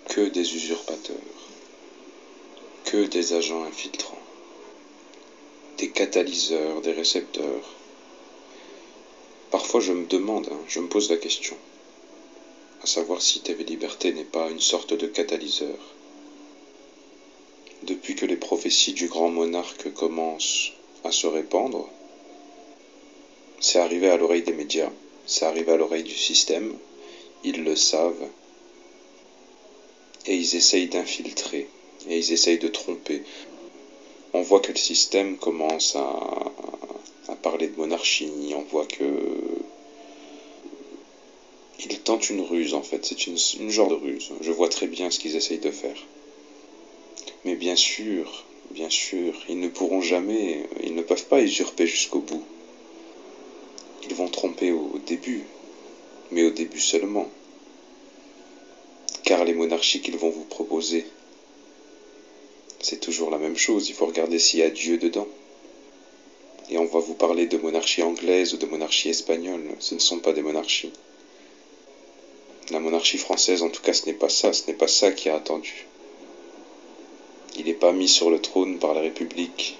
Que des usurpateurs, que des agents infiltrants, des catalyseurs, des récepteurs. Parfois je me demande, je me pose la question, à savoir si TV Liberté n'est pas une sorte de catalyseur. Depuis que les prophéties du grand monarque commencent à se répandre, c'est arrivé à l'oreille des médias, c'est arrivé à l'oreille du système, ils le savent, et ils essayent d'infiltrer, et ils essayent de tromper. On voit que le système commence à parler de monarchie, on voit que ils tentent une ruse en fait, c'est une genre de ruse. Je vois très bien ce qu'ils essayent de faire. Mais bien sûr, ils ne pourront jamais, ils ne peuvent pas usurper jusqu'au bout. Ils vont tromper au début, mais au début seulement. Car les monarchies qu'ils vont vous proposer, c'est toujours la même chose, il faut regarder s'il y a Dieu dedans. Et on va vous parler de monarchie anglaise ou de monarchie espagnole, ce ne sont pas des monarchies. La monarchie française, en tout cas, ce n'est pas ça qui est attendu. Il n'est pas mis sur le trône par la République.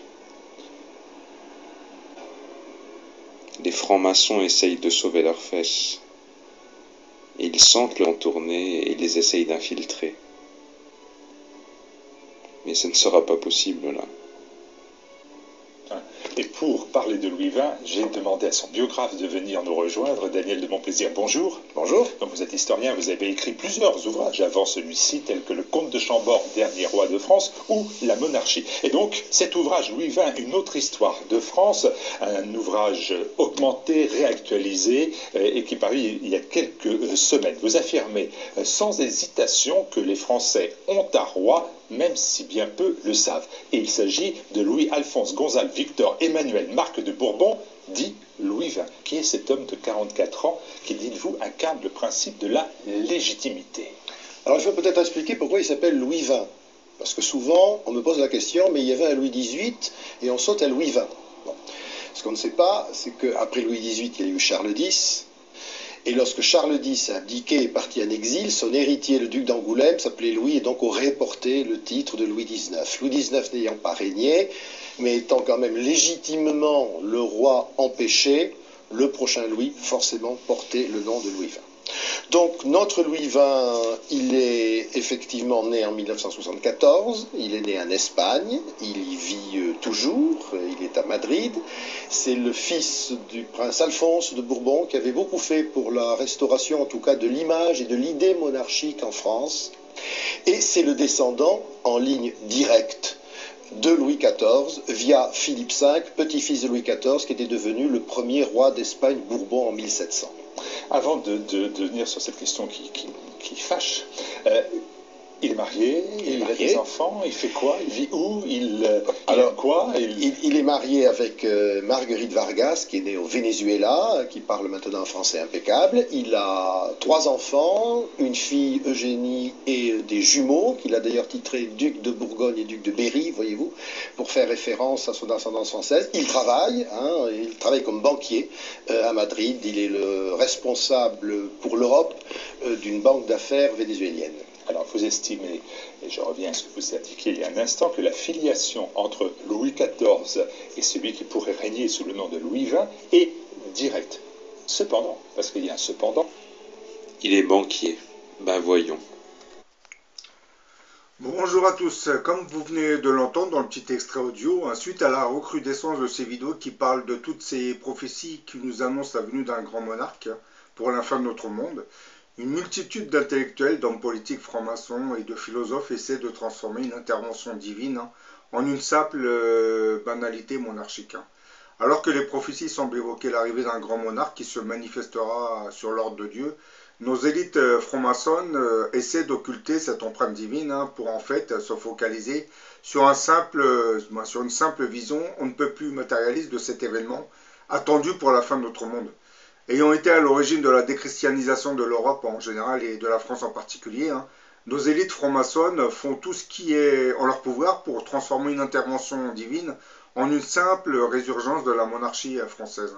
Les francs-maçons essayent de sauver leurs fesses. Et ils sentent le vent tourner et ils les essayent d'infiltrer. Mais ce ne sera pas possible là. Et pour parler de Louis XX, j'ai demandé à son biographe de venir nous rejoindre, Daniel de Montplaisir. Bonjour. Bonjour. Donc vous êtes historien, vous avez écrit plusieurs ouvrages avant celui-ci, tels que Le Comte de Chambord, dernier roi de France, ou La Monarchie. Et donc cet ouvrage, Louis XX, une autre histoire de France, un ouvrage augmenté, réactualisé, et qui paru il y a quelques semaines. Vous affirmez sans hésitation que les Français ont un roi, même si bien peu le savent. Et il s'agit de Louis-Alphonse Gonzalve Victor Emmanuel Marc de Bourbon, dit Louis XX. Qui est cet homme de 44 ans qui, dites-vous, incarne le principe de la légitimité? Alors je vais peut-être expliquer pourquoi il s'appelle Louis XX. Parce que souvent, on me pose la question, mais il y avait un Louis XVIII et on saute à Louis XX. Bon. Ce qu'on ne sait pas, c'est qu'après Louis XVIII, il y a eu Charles X. Et lorsque Charles X a abdiqué et est parti en exil, son héritier, le duc d'Angoulême, s'appelait Louis et donc aurait porté le titre de Louis XIX. Louis XIX n'ayant pas régné, mais étant quand même légitimement le roi empêché, le prochain Louis forcément portait le nom de Louis XX. Donc notre Louis XX, il est effectivement né en 1974, il est né en Espagne, il y vit toujours, il est à Madrid. C'est le fils du prince Alphonse de Bourbon qui avait beaucoup fait pour la restauration en tout cas de l'image et de l'idée monarchique en France. Et c'est le descendant en ligne directe de Louis XIV via Philippe V, petit-fils de Louis XIV qui était devenu le premier roi d'Espagne Bourbon en 1700. Avant de venir sur cette question qui fâche, il est marié, il a des enfants, il fait quoi? Il vit où? Alors quoi? Il est marié avec Marguerite Vargas, qui est née au Venezuela, qui parle maintenant un français impeccable. Il a 3 enfants, une fille Eugénie et des jumeaux, qu'il a d'ailleurs titré duc de Bourgogne et duc de Berry, voyez-vous, pour faire référence à son ascendance française. Il travaille comme banquier à Madrid. Il est le responsable pour l'Europe d'une banque d'affaires vénézuélienne. Alors, vous estimez, et je reviens à ce que vous indiquiez il y a un instant, que la filiation entre Louis XIV et celui qui pourrait régner sous le nom de Louis XX est directe. Cependant, parce qu'il y a un cependant... Il est banquier. Ben voyons. Bonjour à tous, comme vous venez de l'entendre dans le petit extrait audio, suite à la recrudescence de ces vidéos qui parlent de toutes ces prophéties qui nous annoncent la venue d'un grand monarque pour la fin de notre monde, une multitude d'intellectuels, d'hommes politiques francs-maçons et de philosophes essaient de transformer une intervention divine en une simple banalité monarchique. Alors que les prophéties semblent évoquer l'arrivée d'un grand monarque qui se manifestera sur l'ordre de Dieu, nos élites francs-maçonnes essaient d'occulter cette empreinte divine pour en fait se focaliser sur une simple vision on ne peut plus matérialiste de cet événement attendu pour la fin de notre monde. Ayant été à l'origine de la déchristianisation de l'Europe en général et de la France en particulier, nos élites francs-maçonnes font tout ce qui est en leur pouvoir pour transformer une intervention divine en une simple résurgence de la monarchie française.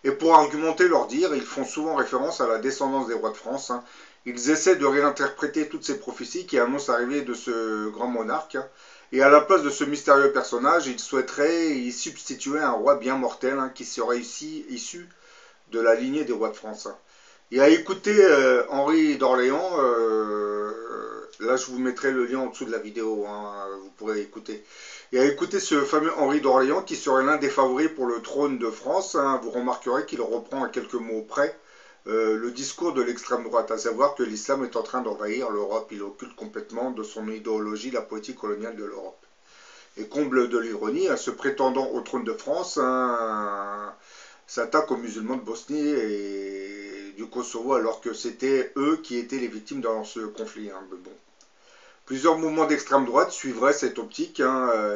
Et pour argumenter leur dire, ils font souvent référence à la descendance des rois de France. Ils essaient de réinterpréter toutes ces prophéties qui annoncent l'arrivée de ce grand monarque. Et à la place de ce mystérieux personnage, ils souhaiteraient y substituer un roi bien mortel qui serait issu de la lignée des rois de France. Et à écouter Henri d'Orléans, là je vous mettrai le lien en dessous de la vidéo, vous pourrez écouter. Et à écouter ce fameux Henri d'Orléans qui serait l'un des favoris pour le trône de France, vous remarquerez qu'il reprend à quelques mots près le discours de l'extrême droite, à savoir que l'islam est en train d'envahir l'Europe, il occulte complètement de son idéologie la politique coloniale de l'Europe. Et comble de l'ironie, ce prétendant au trône de France s'attaque aux musulmans de Bosnie et du Kosovo, alors que c'était eux qui étaient les victimes dans ce conflit. Mais bon. Plusieurs mouvements d'extrême droite suivraient cette optique.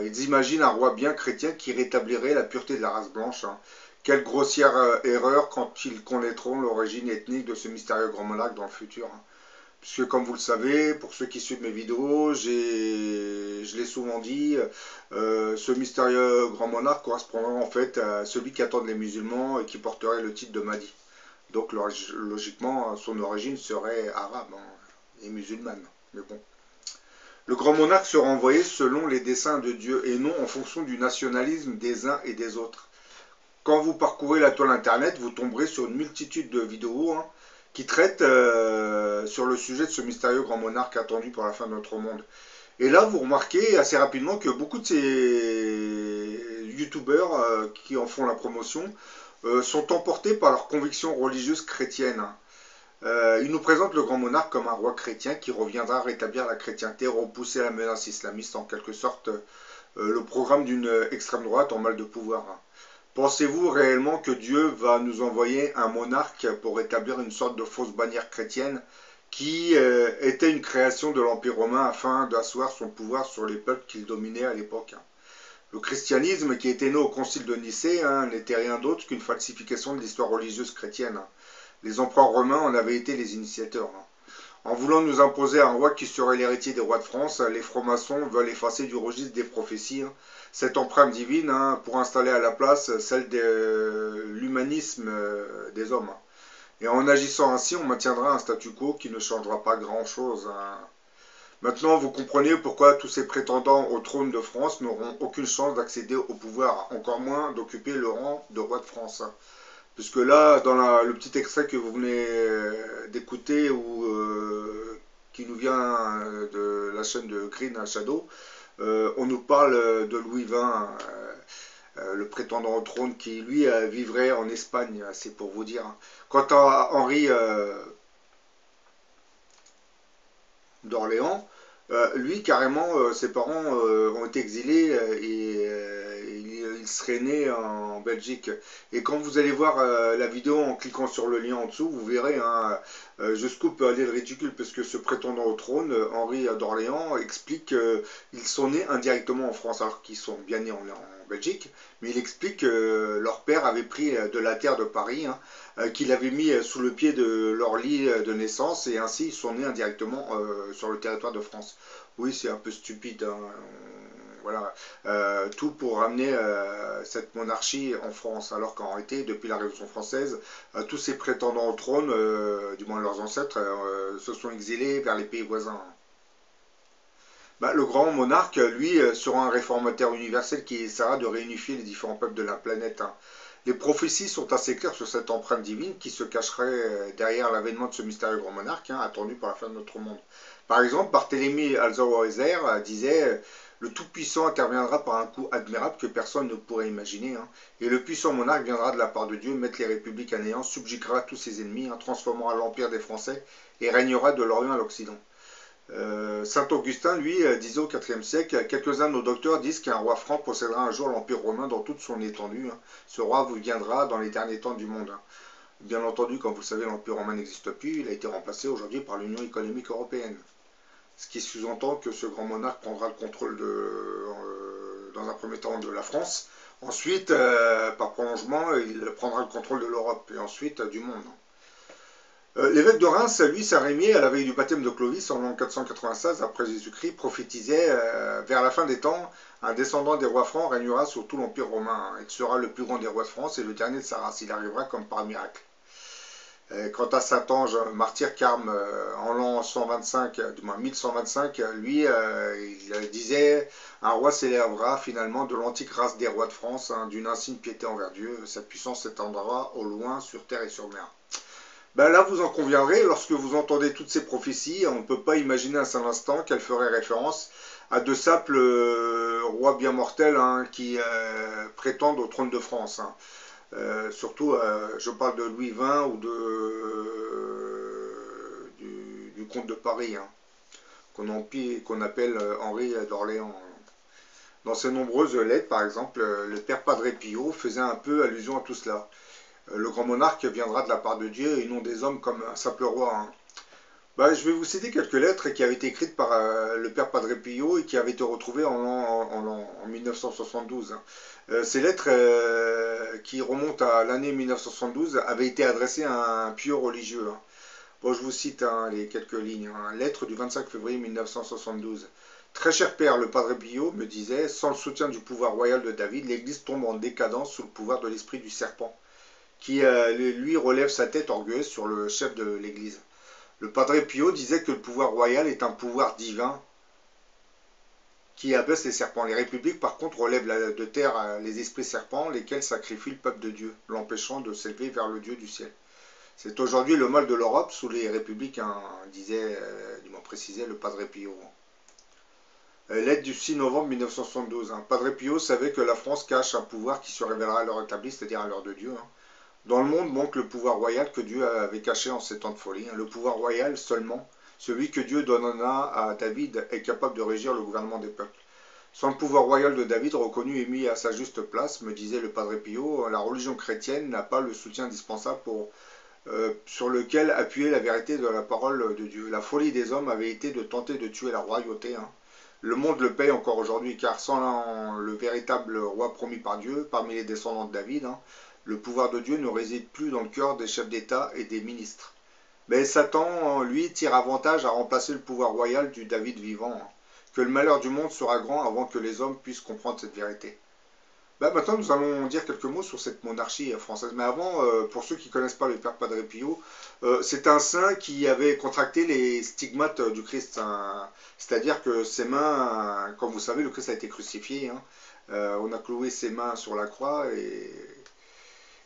Ils imaginent un roi bien chrétien qui rétablirait la pureté de la race blanche. Quelle grossière erreur quand ils connaîtront l'origine ethnique de ce mystérieux grand monarque dans le futur. Puisque comme vous le savez, pour ceux qui suivent mes vidéos, je l'ai souvent dit, ce mystérieux grand monarque correspondrait en fait à celui qui attendent les musulmans et qui porterait le titre de Mahdi. Donc logiquement, son origine serait arabe et musulmane. Mais bon. Le grand monarque sera envoyé selon les desseins de Dieu et non en fonction du nationalisme des uns et des autres. Quand vous parcourez la toile internet, vous tomberez sur une multitude de vidéos qui traitent sur le sujet de ce mystérieux grand monarque attendu pour la fin de notre monde. Et là, vous remarquez assez rapidement que beaucoup de ces youtubeurs qui en font la promotion sont emportés par leurs convictions religieuses chrétiennes. Ils nous présentent le grand monarque comme un roi chrétien qui reviendra rétablir la chrétienté, repousser la menace islamiste, en quelque sorte le programme d'une extrême droite en mal de pouvoir. Pensez-vous réellement que Dieu va nous envoyer un monarque pour établir une sorte de fausse bannière chrétienne qui était une création de l'Empire romain afin d'asseoir son pouvoir sur les peuples qu'il dominait à l'époque? Le christianisme qui était né au concile de Nicée n'était rien d'autre qu'une falsification de l'histoire religieuse chrétienne. Les empereurs romains en avaient été les initiateurs. En voulant nous imposer un roi qui serait l'héritier des rois de France, les francs-maçons veulent effacer du registre des prophéties cette empreinte divine pour installer à la place celle de l'humanisme des hommes. Et en agissant ainsi, on maintiendra un statu quo qui ne changera pas grand-chose. Maintenant, vous comprenez pourquoi tous ces prétendants au trône de France n'auront aucune chance d'accéder au pouvoir, encore moins d'occuper le rang de roi de France. Puisque là, dans le petit extrait que vous venez d'écouter, qui nous vient de la chaîne de Green Shadow, on nous parle de Louis XX, le prétendant au trône, qui lui vivrait en Espagne, c'est pour vous dire. Quant à Henri d'Orléans, lui, carrément, ses parents ont été exilés et il serait né en Belgique. Et quand vous allez voir la vidéo en cliquant sur le lien en dessous, vous verrez jusqu'où peut aller le ridicule, parce que ce prétendant au trône, Henri d'Orléans, explique qu'ils sont nés indirectement en France, alors qu'ils sont bien nés en Belgique, mais il explique que leur père avait pris de la terre de Paris, qu'il avait mis sous le pied de leur lit de naissance, et ainsi ils sont nés indirectement sur le territoire de France. Oui, c'est un peu stupide, voilà, tout pour ramener cette monarchie en France, alors qu'en réalité, depuis la Révolution française, tous ces prétendants au trône, du moins leurs ancêtres, se sont exilés vers les pays voisins. Le grand monarque, lui, sera un réformateur universel qui essaiera de réunifier les différents peuples de la planète. Les prophéties sont assez claires sur cette empreinte divine qui se cacherait derrière l'avènement de ce mystérieux grand monarque, attendu pour la fin de notre monde. Par exemple, Barthélemy Alzhauer disait « Le Tout-Puissant interviendra par un coup admirable que personne ne pourrait imaginer, et le puissant monarque viendra de la part de Dieu, mettre les républiques à néant, subjuguera tous ses ennemis, transformera l'empire des Français et régnera de l'Orient à l'Occident. » Saint Augustin, lui, disait au IVe siècle, quelques-uns de nos docteurs disent qu'un roi franc possédera un jour l'Empire romain dans toute son étendue. Ce roi vous viendra dans les derniers temps du monde. Bien entendu, comme vous le savez, l'Empire romain n'existe plus, il a été remplacé aujourd'hui par l'Union économique européenne. Ce qui sous-entend que ce grand monarque prendra le contrôle dans un premier temps de la France. Ensuite, par prolongement, il prendra le contrôle de l'Europe et ensuite du monde. L'évêque de Reims, lui, Saint-Rémy, à la veille du baptême de Clovis en l'an 496 après Jésus-Christ, prophétisait vers la fin des temps, un descendant des rois francs régnera sur tout l'Empire romain. Il sera le plus grand des rois de France et le dernier de sa race. Il arrivera comme par miracle. Quant à Saint-Ange, martyr Carme, en l'an 125, du moins 1125, lui, il disait un roi s'élèvera finalement de l'antique race des rois de France, hein, d'une insigne piété envers Dieu. Sa puissance s'étendra au loin sur terre et sur mer. Ben là, vous en conviendrez, lorsque vous entendez toutes ces prophéties, on ne peut pas imaginer un seul instant qu'elles feraient référence à de simples rois bien mortels, hein, qui prétendent au trône de France. Hein. Surtout, je parle de Louis XX ou du comte de Paris, hein, qu'on appelle Henri d'Orléans. Dans ses nombreuses lettres, par exemple, le père Padre Pio faisait un peu allusion à tout cela. Le grand monarque viendra de la part de Dieu et non des hommes comme un simple roi. Hein. Bah, je vais vous citer quelques lettres qui avaient été écrites par le père Padre Pio et qui avaient été retrouvées en 1972. Hein. Ces lettres, qui remontent à l'année 1972, avaient été adressées à un pieux religieux. Hein. Bon, je vous cite, hein, les quelques lignes. Hein. Lettre du 25 février 1972. Très cher père, le Padre Pio me disait, sans le soutien du pouvoir royal de David, l'Église tombe en décadence sous le pouvoir de l'esprit du serpent, qui lui relève sa tête orgueilleuse sur le chef de l'Église. Le Padre Pio disait que le pouvoir royal est un pouvoir divin qui abaisse les serpents. Les républiques, par contre, relèvent de terre les esprits serpents, lesquels sacrifient le peuple de Dieu, l'empêchant de s'élever vers le Dieu du ciel. C'est aujourd'hui le mal de l'Europe sous les républiques, hein, disait, du moins précisait le Padre Pio. Lettre du 6 novembre 1972. Hein. Padre Pio savait que la France cache un pouvoir qui se révélera à l'heure établie, c'est-à-dire à l'heure de Dieu. Hein. Dans le monde manque le pouvoir royal que Dieu avait caché en ces temps de folie. Le pouvoir royal seulement, celui que Dieu donnera à David, est capable de régir le gouvernement des peuples. Sans le pouvoir royal de David, reconnu et mis à sa juste place, me disait le Padre Pio, la religion chrétienne n'a pas le soutien indispensable sur lequel appuyer la vérité de la parole de Dieu. La folie des hommes avait été de tenter de tuer la royauté. Hein. Le monde le paye encore aujourd'hui, car sans le véritable roi promis par Dieu, parmi les descendants de David, hein, le pouvoir de Dieu ne réside plus dans le cœur des chefs d'État et des ministres. Mais Satan, lui, tire avantage à remplacer le pouvoir royal du David vivant. Hein. Que le malheur du monde sera grand avant que les hommes puissent comprendre cette vérité. Maintenant, nous allons dire quelques mots sur cette monarchie française. Mais avant, pour ceux qui ne connaissent pas le père Padre Pio, c'est un saint qui avait contracté les stigmates du Christ. Hein. C'est-à-dire que ses mains, comme vous savez, le Christ a été crucifié. Hein. On a cloué ses mains sur la croix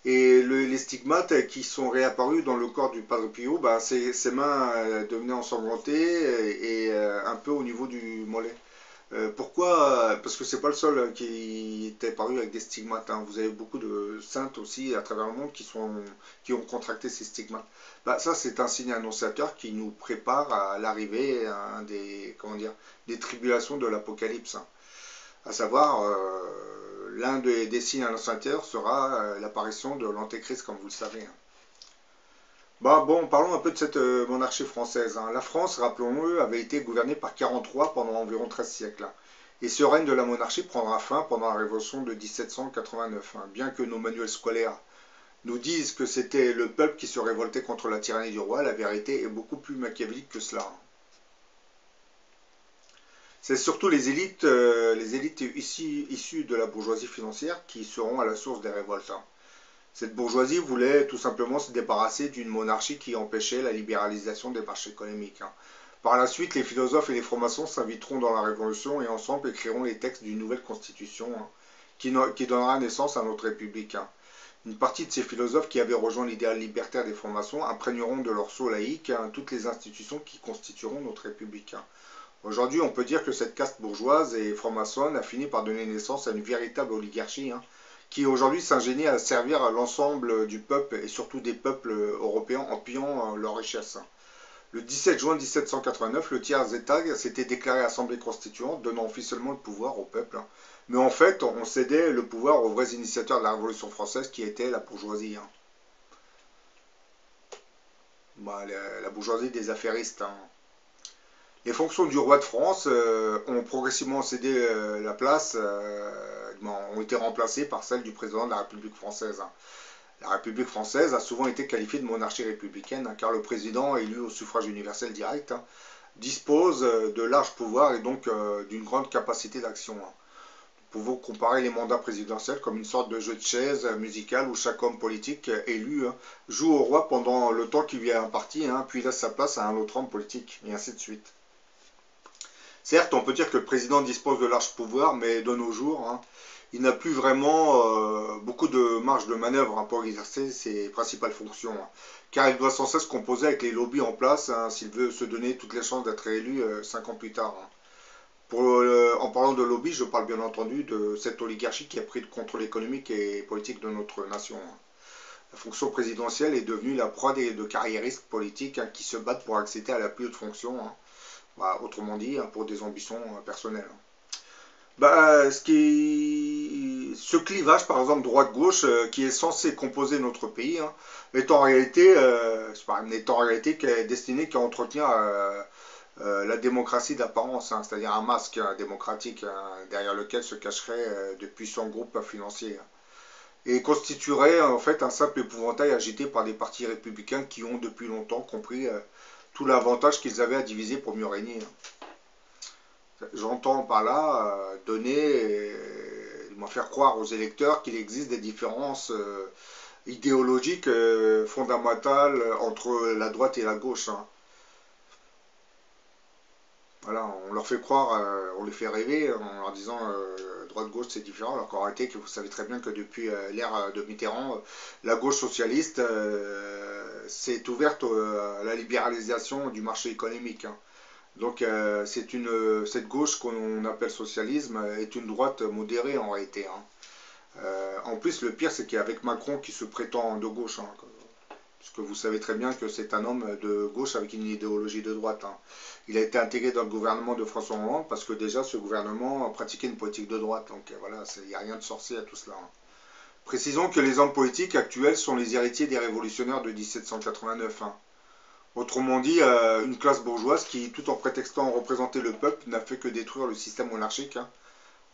et les stigmates qui sont réapparus dans le corps du Padre Pio, ses mains devenaient ensanglantées et un peu au niveau du mollet. Pourquoi? Parce que c'est pas le seul qui était apparu avec des stigmates. Hein. Vous avez beaucoup de saintes aussi à travers le monde qui ont contracté ces stigmates. Ça, c'est un signe annonciateur qui nous prépare à l'arrivée, hein, des tribulations de l'Apocalypse. Hein. À savoir, l'un des signes annonciateurs sera l'apparition de l'Antéchrist, comme vous le savez. Hein. Bon, parlons un peu de cette monarchie française. Hein. La France, rappelons-le, avait été gouvernée par 40 rois pendant environ 13 siècles. Hein. Et ce règne de la monarchie prendra fin pendant la Révolution de 1789. Hein. Bien que nos manuels scolaires nous disent que c'était le peuple qui se révoltait contre la tyrannie du roi, la vérité est beaucoup plus machiavélique que cela. Hein. C'est surtout les élites issues de la bourgeoisie financière qui seront à la source des révoltes. Hein. Cette bourgeoisie voulait tout simplement se débarrasser d'une monarchie qui empêchait la libéralisation des marchés économiques. Hein. Par la suite, les philosophes et les francs-maçons s'inviteront dans la Révolution et ensemble écriront les textes d'une nouvelle constitution, hein, qui donnera naissance à notre République. Hein. Une partie de ces philosophes qui avaient rejoint l'idéal libertaire des francs-maçons imprégneront de leur sceau laïque, hein, toutes les institutions qui constitueront notre République. Hein. Aujourd'hui, on peut dire que cette caste bourgeoise et franc-maçonne a fini par donner naissance à une véritable oligarchie, hein, qui aujourd'hui s'ingénie à servir l'ensemble du peuple et surtout des peuples européens en pillant leurs richesses. Le 17 juin 1789, le tiers-état s'était déclaré assemblée constituante, donnant officiellement le pouvoir au peuple. Mais en fait, on cédait le pouvoir aux vrais initiateurs de la Révolution française, qui était la bourgeoisie. La bourgeoisie des affairistes. Les fonctions du roi de France ont progressivement cédé la place, ont été remplacées par celles du président de la République française. La République française a souvent été qualifiée de monarchie républicaine, car le président, élu au suffrage universel direct, dispose de larges pouvoirs et donc d'une grande capacité d'action. Nous pouvons comparer les mandats présidentiels comme une sorte de jeu de chaises musical où chaque homme politique élu joue au roi pendant le temps qui lui est imparti, puis laisse sa place à un autre homme politique, et ainsi de suite. Certes, on peut dire que le président dispose de larges pouvoirs, mais de nos jours, il n'a plus vraiment beaucoup de marge de manœuvre pour exercer ses principales fonctions, car il doit sans cesse composer avec les lobbies en place s'il veut se donner toutes les chances d'être élu 5 ans plus tard. En parlant de lobby, je parle bien entendu de cette oligarchie qui a pris le contrôle économique et politique de notre nation. La fonction présidentielle est devenue la proie de carriéristes politiques qui se battent pour accéder à la plus haute fonction, autrement dit pour des ambitions personnelles. Ce clivage, par exemple, droite-gauche, qui est censé composer notre pays, est en réalité destiné qu'à entretenir la démocratie d'apparence, c'est-à-dire un masque démocratique derrière lequel se cacherait de puissants groupes financiers. Et constituerait en fait un simple épouvantail agité par des partis républicains qui ont depuis longtemps compris tout l'avantage qu'ils avaient à diviser pour mieux régner. J'entends par là faire croire aux électeurs qu'il existe des différences idéologiques fondamentales entre la droite et la gauche. Voilà, on leur fait croire, on les fait rêver en leur disant droite-gauche c'est différent, alors qu'en réalité vous savez très bien que depuis l'ère de Mitterrand, la gauche socialiste s'est ouverte à la libéralisation du marché économique. Donc cette gauche qu'on appelle socialisme est une droite modérée en réalité. En plus le pire c'est qu'avec Macron qui se prétend de gauche, parce que vous savez très bien que c'est un homme de gauche avec une idéologie de droite. Il a été intégré dans le gouvernement de François Hollande parce que déjà ce gouvernement pratiquait une politique de droite. Donc voilà, il n'y a rien de sorcier à tout cela. Précisons que les hommes politiques actuels sont les héritiers des révolutionnaires de 1789. Autrement dit, une classe bourgeoise qui, tout en prétextant représenter le peuple, n'a fait que détruire le système monarchique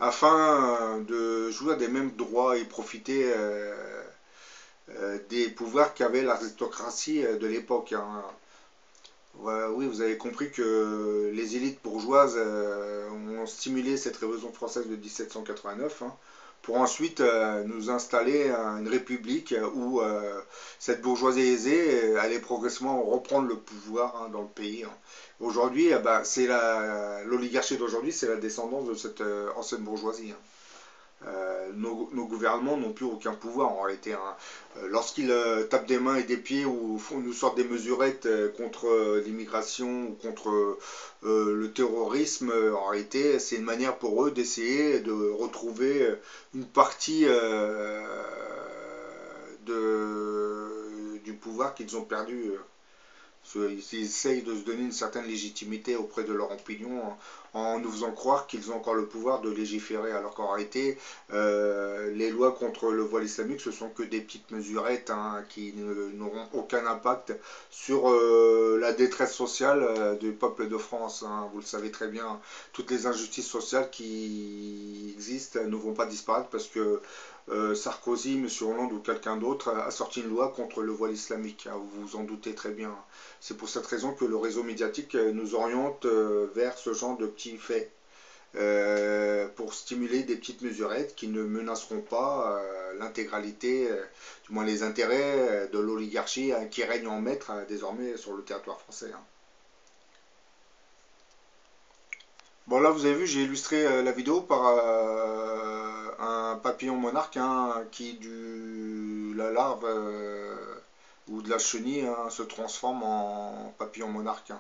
afin de jouir des mêmes droits et profiter des pouvoirs qu'avait l'aristocratie de l'époque. Oui, vous avez compris que les élites bourgeoises ont stimulé cette révolution française de 1789 pour ensuite nous installer une république où cette bourgeoisie aisée allait progressivement reprendre le pouvoir dans le pays. Aujourd'hui, c'est l'oligarchie d'aujourd'hui, c'est la descendance de cette ancienne bourgeoisie. Nos gouvernements n'ont plus aucun pouvoir en réalité. Lorsqu'ils tapent des mains et des pieds ou nous sortent des mesurettes contre l'immigration ou contre le terrorisme, en réalité c'est une manière pour eux d'essayer de retrouver une partie du pouvoir qu'ils ont perdu. Ils essayent de se donner une certaine légitimité auprès de leur opinion en nous faisant croire qu'ils ont encore le pouvoir de légiférer, alors qu'en réalité, les lois contre le voile islamique, ce sont que des petites mesurettes qui n'auront aucun impact sur la détresse sociale du peuple de France. Vous le savez très bien, toutes les injustices sociales qui existent ne vont pas disparaître parce que Sarkozy, M. Hollande ou quelqu'un d'autre a sorti une loi contre le voile islamique. Vous vous en doutez très bien. C'est pour cette raison que le réseau médiatique nous oriente vers ce genre de petits faits pour stimuler des petites mesurettes qui ne menaceront pas l'intégralité, du moins les intérêts de l'oligarchie qui règne en maître désormais sur le territoire français. Bon, là vous avez vu, j'ai illustré la vidéo par un papillon monarque qui de la larve ou de la chenille se transforme en papillon monarque.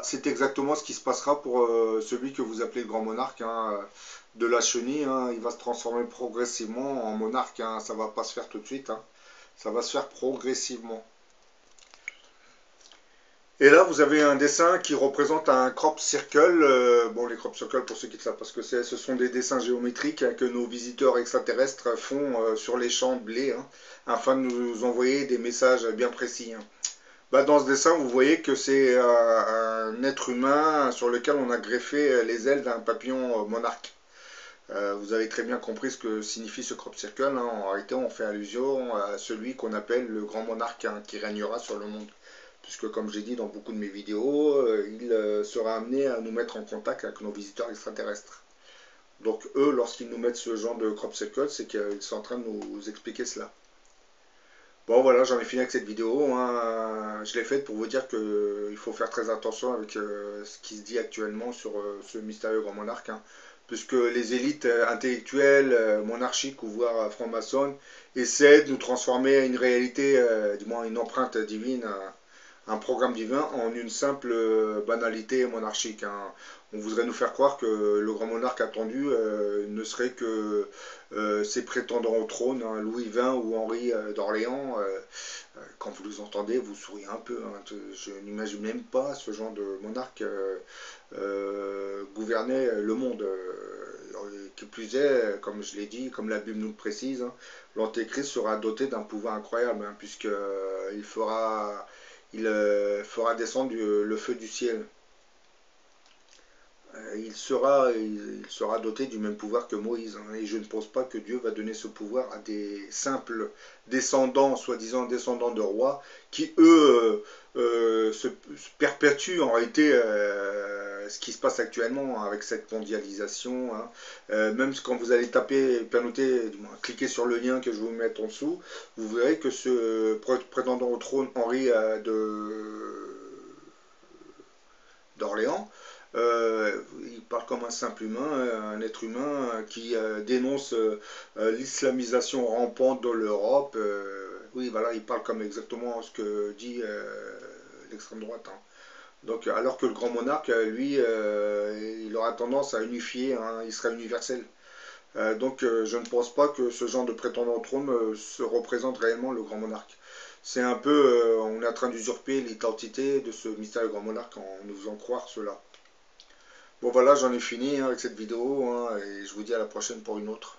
C'est exactement ce qui se passera pour celui que vous appelez le grand monarque. De la chenille, il va se transformer progressivement en monarque. Ça ne va pas se faire tout de suite. Ça va se faire progressivement. Et là, vous avez un dessin qui représente un crop circle. Bon, les crop circles, pour ceux qui ne savent pas ce que c'est, ce sont des dessins géométriques que nos visiteurs extraterrestres font sur les champs de blé, afin de nous envoyer des messages bien précis. Dans ce dessin, vous voyez que c'est un être humain sur lequel on a greffé les ailes d'un papillon monarque. Vous avez très bien compris ce que signifie ce crop circle, hein. En réalité, on fait allusion à celui qu'on appelle le grand monarque, hein, qui régnera sur le monde. Puisque, comme j'ai dit dans beaucoup de mes vidéos, il sera amené à nous mettre en contact avec nos visiteurs extraterrestres. Donc eux, lorsqu'ils nous mettent ce genre de crop circle, c'est qu'ils sont en train de nous expliquer cela. Bon voilà, j'en ai fini avec cette vidéo, hein. Je l'ai faite pour vous dire qu'il faut faire très attention avec ce qui se dit actuellement sur ce mystérieux grand monarque, hein, puisque les élites intellectuelles, monarchiques ou voire franc-maçonnes essaient de nous transformer à une réalité, du moins une empreinte divine, un programme divin en une simple banalité monarchique, hein. On voudrait nous faire croire que le grand monarque attendu ne serait que ses prétendants au trône, hein, Louis XX ou Henri d'Orléans. Quand vous les entendez, vous souriez un peu, hein. Je n'imagine même pas ce genre de monarque gouverner le monde. Qui plus est, comme je l'ai dit, comme la Bible nous le précise, hein, l'Antéchrist sera doté d'un pouvoir incroyable, hein, puisqu'il fera descendre le feu du ciel. Il sera doté du même pouvoir que Moïse, hein, et je ne pense pas que Dieu va donner ce pouvoir à des simples descendants, soi-disant descendants de rois, qui eux se perpétuent en réalité ce qui se passe actuellement avec cette mondialisation, hein. Même quand vous allez taper, noter, cliquer sur le lien que je vais vous mettre en dessous, vous verrez que ce prétendant au trône Henri d'Orléans, il parle comme un simple humain, un être humain qui dénonce l'islamisation rampante de l'Europe. Oui, voilà, il parle comme exactement ce que dit l'extrême droite, hein. Donc, alors que le grand monarque, lui, il aura tendance à unifier, hein, il sera universel. Donc, je ne pense pas que ce genre de prétendant au trône se représente réellement le grand monarque. C'est un peu, on est en train d'usurper l'identité de ce mystérieux grand monarque en nous faisant croire cela. Bon voilà, j'en ai fini, hein, avec cette vidéo, hein, et je vous dis à la prochaine pour une autre.